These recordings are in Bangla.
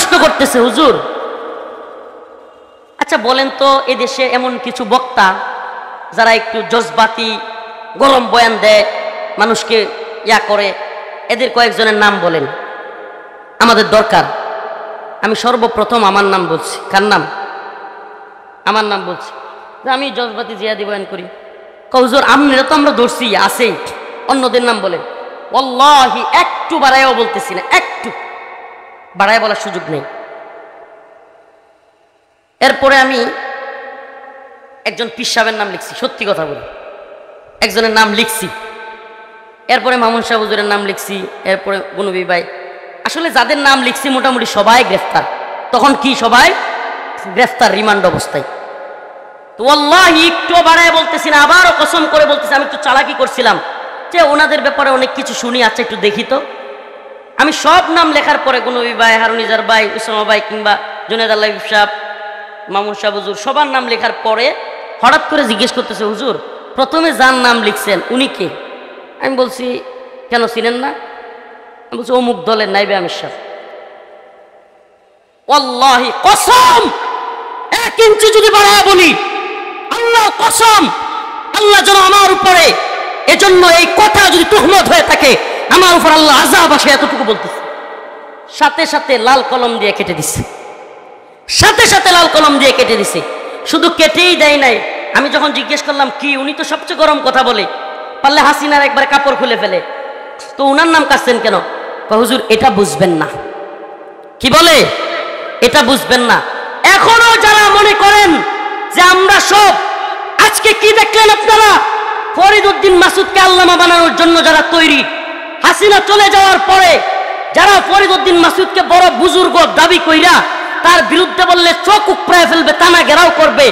প্রশ্ন করতেছে, হুজুর আচ্ছা বলেন তো এদেশে এমন কিছু বক্তা যারা একটু জজবাতি গরম বয়ান দেয়, মানুষকে করে, এদের কয়েকজনের নাম বলেন, আমাদের দরকার। আমি সর্বপ্রথম আমার নাম বলছি। কার নাম? আমার নাম বলছি যে আমি জজবাতি জিয়াদি বয়ান করি। হুজুর আপনারা তো আমরা ধরছি আছেই, অন্যদের নাম বলেন। ওয়াল্লাহি একটু বাড়াইও বলতেছি না, একটু বাড়ায় বলার সুযোগ নেই। এরপরে আমি একজন পীর সাহেবের নাম লিখছি, সত্যি কথা বলি, একজনের নাম লিখছি। এরপরে মামুন সাহেব হুজুরের নাম লিখছি। এরপরে গুনবী ভাই, আসলে যাদের নাম লিখছি মোটামুটি সবাই গ্রেফতার। তখন কি সবাই গ্রেফতার, রিমান্ড অবস্থায়। তো আল্লাহি একটু বাড়ায় বলতেছি না, আবারও কসম করে বলতেছি, আমি একটু চালাকি করছিলাম যে ওনাদের ব্যাপারে অনেক কিছু শুনি, আচ্ছা একটু দেখি তো। আমি সব নাম লেখার পরে গুনবী ভাই, হারুনিজার ভাই, উসামা ভাই কিংবা জুনেদ আল্লাহ সাহেব, মামুন সাহেব হুজুর, সবার নাম লেখার পরে হঠাৎ করে জিজ্ঞেস করতেছে, হুজুর প্রথমে যার নাম লিখছেন উনি কে? আমি বলছি কেন চিনেন না? আমি বলছি অমুক দলের নাইবে আমির সাহেব। ওয়াল্লাহি কসম, 1 ইঞ্চি যদি বাড়ায় বলি, আল্লাহ কসম, আল্লাহ যেন আমার উপরে, এজন্য এই কথা যদি তুহমত হয়ে থাকে, আমার উপর আল্লাহ আযাব আসে, এতটুকু বলতেছে। সাথে সাথে লাল কলম দিয়ে কেটে দিচ্ছে, সাথে সাথে লাল কলম দিয়ে কেটে দিছে। শুধু কেটেই দেয় নাই, আমি যখন জিজ্ঞেস করলাম কি, উনি তো সবচেয়ে গরম কথা বলে, পারলে হাসিনার একবার কাপড় খুলে ফেলে, তো উনার নাম কাটছেন কেন? হুজুর এটা বুঝবেন না। কি বলে? এটা বুঝবেন না। এখনো যারা মনে করেন যে আমরা সব, আজকে কি দেখলেন আপনারা? ফরিদ উদ্দিন মাসুদকে আল্লামা বানানোর জন্য যারা তৈরি, হাসিনা চলে যাওয়ার পরে যারা ফরিদ উদ্দিন মাসুদকে বড় বুজুর্গ দাবি কইরা তার বিরুদ্ধে বললে চোখ উপড়ায় ফেলবে, টানা ঘেরাও করবে,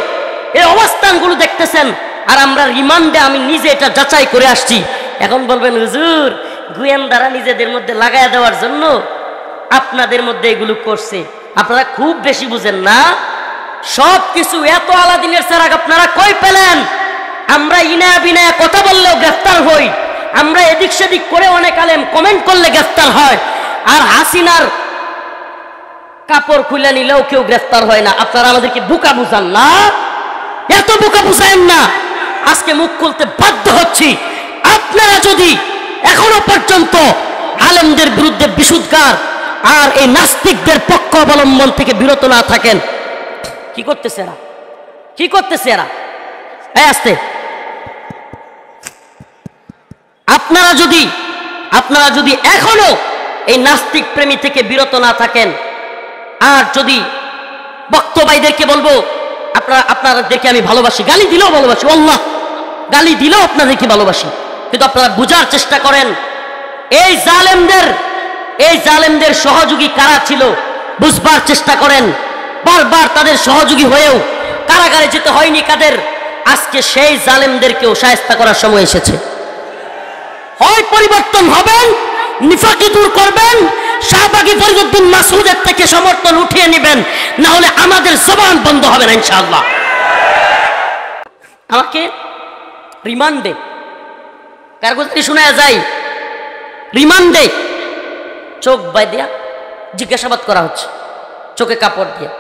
এই অবস্থানগুলো দেখতেছেন। আর আমরা রিমান্ডে, আমি নিজে এটা যাচাই করে আসছি। এখন বলবেন হুজুর গোয়েন্দারা নিজেদের মধ্যে লাগাইয়া দেওয়ার জন্য আপনাদের মধ্যে এগুলো করছে। আপনারা খুব বেশি বুঝেন না। সব কিছু এত আলাদিনের চেরাগ আপনারা কই পেলেন? আমরা ইনায়া বিনায়া কথা বললেও গ্রেফতার হই, আমরা এদিক সেদিক করে অনেক আলেম কমেন্ট করলে গ্রেফতার হয়, আর হাসিনার কাপড় খুলে নিলেও কেউ গ্রেফতার হয় না। আপনারা আমাদেরকে বোকা বুঝান না, এত বোকা বুঝায়েন না। আজকে মুখ খুলতে বাধ্য হচ্ছি। আপনারা যদি এখনো পর্যন্ত আলেমদের বিরুদ্ধে বিশুদ্ধার আর এই নাস্তিকদের পক্ষ অবলম্বন থেকে বিরত না থাকেন, কি করতেছে এরা? কি করতেছে এরা? আসতে আপনারা যদি এখনো এই নাস্তিক প্রেমী থেকে বিরত না থাকেন, আর যদি বক্তব্যদেরকে বলবো আপনাদেরকে আমি ভালোবাসি, গালি দিলেও ভালোবাসি, আল্লাহ গালি দিলেও আপনাদেরকে ভালোবাসি, কিন্তু আপনারা বুঝার চেষ্টা করেন এই জালেমদের সহযোগী কারা ছিল, বুঝবার চেষ্টা করেন। বারবার তাদের সহযোগী হয়েও কারাগারে যেতে হয়নি কাদের। আজকে সেই জালেমদেরকেও শায়েস্তা করার সময় এসেছে। হয় পরিবর্তন হবেন, নিফাকি দূর করবেন, শাহবাগী ফরিদ উদ্দিন মাসুদের থেকে সমর্থন উঠিয়ে নেবেন, না হলে আমাদের জবান বন্ধ হবে না ইনশাআল্লাহ। আমাকে রিমান্ডে কাগজটি শোনা যায়, রিমান্ডে চোখ বাইদিয়া জিজ্ঞাসাবাদ করা হচ্ছে, চোখে কাপড় দিয়ে।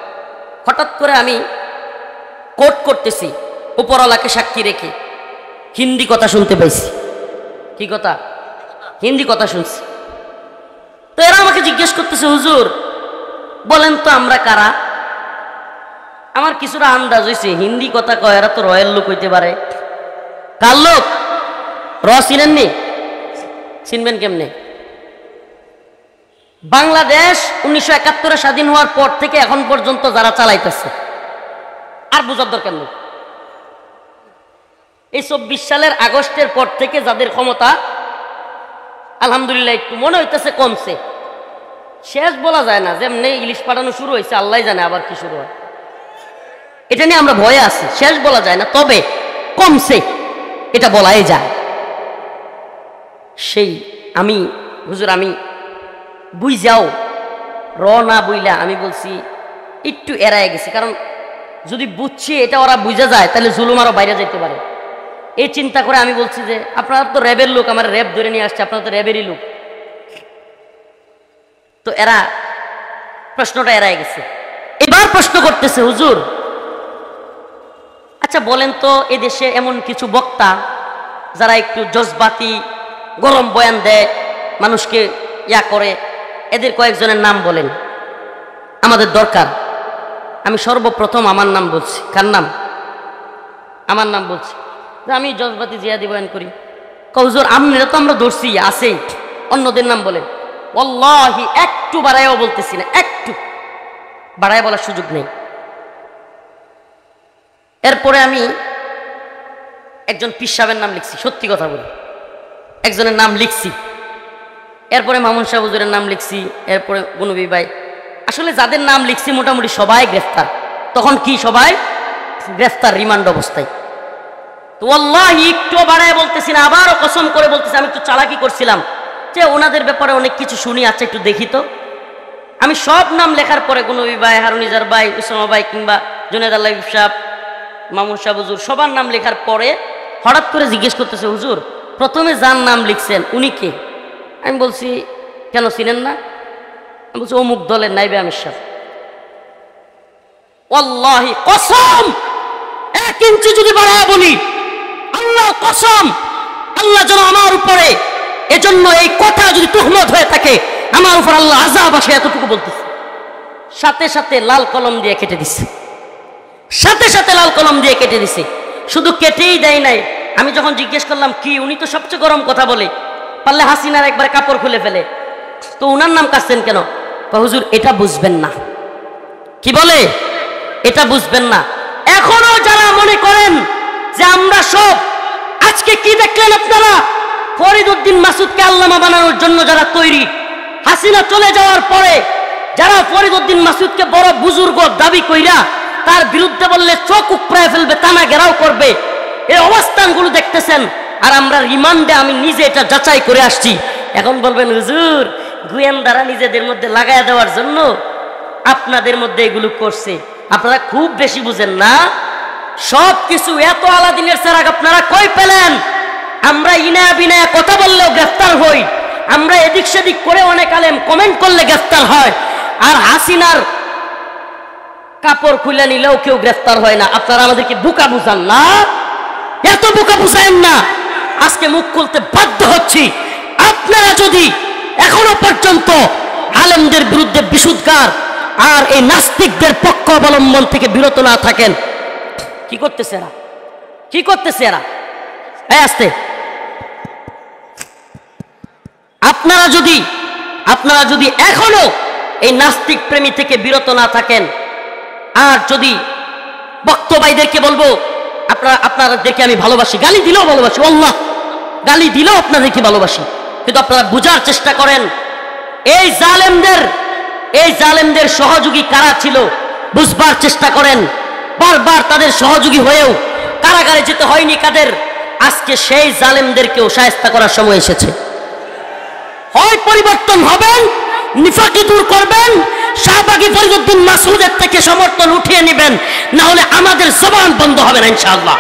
হঠাৎ করে আমি কোট করতেছি উপরওয়ালাকে সাক্ষী রেখে, হিন্দি কথা শুনতে পাইছি। কি কথা? হিন্দি কথা শুনছি। তো এরা আমাকে জিজ্ঞেস করতেছে, হুজুর বলেন তো আমরা কারা? আমার কিছুটা আন্দাজ হয়েছে, হিন্দি কথা কয়, এরা তো রয়্যাল লোক হইতে পারে। কার লোক? চিনেননি? চিনবেন কেমনে? বাংলাদেশ 1971-এ স্বাধীন হওয়ার পর থেকে এখন পর্যন্ত যারা চালাইতেছে, আর বুঝার দরকার নেই। এই 24 সালের আগস্টের পর থেকে যাদের ক্ষমতা আলহামদুলিল্লাহ একটু মনে হইতেছে কমছে। শেষ বলা যায় না, যেমনি ইলিশ পাঠানো শুরু হয়েছে আল্লাহ জানে আবার কি শুরু হয়, এটা নিয়ে আমরা ভয়ে আছি। শেষ বলা যায় না, তবে কমছে এটা বলাই যায়। সেই হুজুর আমি বুঝাও না বুইলা আমি বলছি একটু এড়ায় গেছি, কারণ যদি বুঝছি এটা ওরা বুঝে যায় তাহলে জুলুম আরো বাইরে যেতে পারে। এই চিন্তা করে আমি বলছি যে আপনারা তো র্যাবের লোক, আমার র্যাব ধরে নিয়ে আসছে, আপনারা তো র্যাবেরই লোক। তো এরা প্রশ্নটা এড়ায় গেছে। এবার প্রশ্ন করতেছে, হুজুর আচ্ছা বলেন তো, এদেশে এমন কিছু বক্তা যারা একটু জজবাতি গরম বয়ান দেয়, মানুষকে ইয়া করে, এদের কয়েকজনের নাম বলেন, আমাদের দরকার। আমি সর্বপ্রথম আমার নাম বলছি। কার নাম? আমার নাম বলছি। আমি জজবাতি জিয়াদি বয়ান করি। হুজুর আপনারা তো আমরা ধরছি, আছেই, অন্যদের নাম বলেন। ওয়াল্লাহি একটু বাড়ায়ও বলতেছি না, একটু বাড়ায় বলার সুযোগ নেই। এরপরে আমি একজন পীর সাহেবের নাম লিখছি, সত্যি কথা বলি, একজনের নাম লিখছি। এরপরে মামুন সাহেব হুজুরের নাম লিখছি। এরপরে গুনবী ভাই, আসলে যাদের নাম লিখছি মোটামুটি সবাই গ্রেফতার। তখন কি সবাই গ্রেফতার, রিমান্ড অবস্থায়। তো আল্লাহি একটু বাড়ায় বলতেছি না, আবারও কসম করে বলতেছি, আমি একটু চালাকি করছিলাম যে ওনাদের ব্যাপারে অনেক কিছু শুনি, আচ্ছা একটু দেখি তো। আমি সব নাম লেখার পরে গুনবী ভাই, হারুনিজার ভাই, উসামা ভাই, কিংবা জুনেদ আল্লাহ সাহেব, মামুন সাহেব হুজুর, সবার নাম লেখার পরে হঠাৎ করে জিজ্ঞেস করতেছে, হুজুর প্রথমে যার নাম লিখছেন উনি কে? আমি বলছি কেন চিনেন না? আমি বলছি অমুক দলের নাইবে আমির সাহেব। ওয়াল্লাহি কসম, 1 ইঞ্চি যদি বাড়ায় বলি, আল্লাহ কসম, আল্লাহ যেন আমার উপরে, এজন্য এই কথা যদি তুহমত হয়ে থাকে, আমার উপর আল্লাহ আযাব আসে, এতটুকু বলতেছে। সাথে সাথে লাল কলম দিয়ে কেটে দিছে, সাথে সাথে লাল কলম দিয়ে কেটে দিছে। শুধু কেটেই দেয় নাই, আমি যখন জিজ্ঞেস করলাম কি, উনি তো সবচেয়ে গরম কথা বলে, পারলে হাসিনার একবার কাপড় খুলে ফেলে, তো উনার নাম কাটছেন কেন? হুজুর এটা বুঝবেন না। কি বলে? এটা বুঝবেন না। এখনো যারা মনে করেন যে আমরা সব, আজকে কি দেখলেন আপনারা? ফরিদ উদ্দিন মাসুদকে আল্লামা বানানোর জন্য যারা তৈরি, হাসিনা চলে যাওয়ার পরে যারা ফরিদ উদ্দিন মাসুদকে বড় বুজুর্গ দাবি কইরা তার বিরুদ্ধে বললে চোখ উপড়ায় ফেলবে, টানা ঘেরাও করবে, এই অবস্থানগুলো দেখতেছেন। আর আমরা রিমান্ডে, আমি নিজে এটা যাচাই করে আসছি। এখন বলবেন হুজুর গোয়েন্দারা নিজেদের মধ্যে লাগায় দেওয়ার জন্য আপনাদের মধ্যে এগুলো করছে। আপনারা খুব বেশি বুঝেন না। সব কিছু এত আলাদিনের চেরাগ আপনারা কই পেলেন? আমরা ইনায়া বিনায়া কথা বললেও গ্রেফতার হই, আমরা এদিক সেদিক করে অনেক আলেম কমেন্ট করলে গ্রেফতার হয়, আর হাসিনার কাপড় খুলে নিলেও কেউ গ্রেফতার হয় না। আপনারা আমাদেরকে বোকা বুঝান না, এত বোকা বুঝায়েন না। আজকে মুখ খুলতে বাধ্য হচ্ছি। আপনারা যদি এখনো পর্যন্ত আলেমদের বিরুদ্ধে বিশুদ্ধগার আর এই নাস্তিকদের পক্ষ অবলম্বন থেকে বিরত না থাকেন, কি করতেছে এরা? কি করতেছে এরা? আসতে আপনারা যদি এখনো এই নাস্তিক প্রেমী থেকে বিরত না থাকেন, আর যদি বক্তব্যদেরকে বলবো আপনাদেরকে আমি ভালোবাসি, গালি দিলেও ভালোবাসি, আল্লাহ গালি দিলেও আপনাদেরকে ভালোবাসি, কিন্তু আপনারা বুঝার চেষ্টা করেন এই জালেমদের সহযোগী কারা ছিল, বুঝবার চেষ্টা করেন। বারবার তাদের সহযোগী হয়েও কারাগারে যেতে হয়নি কাদের। আজকে সেই জালেমদেরকেও শায়েস্তা করার সময় এসেছে। হয় পরিবর্তন হবেন, নিফাকি দূর করবেন, শাহবাগী ফরিদ উদ্দিন মাসুদের থেকে সমর্থন উঠিয়ে নেবেন, না হলে আমাদের জবান বন্ধ হবে না ইনশাআল্লাহ।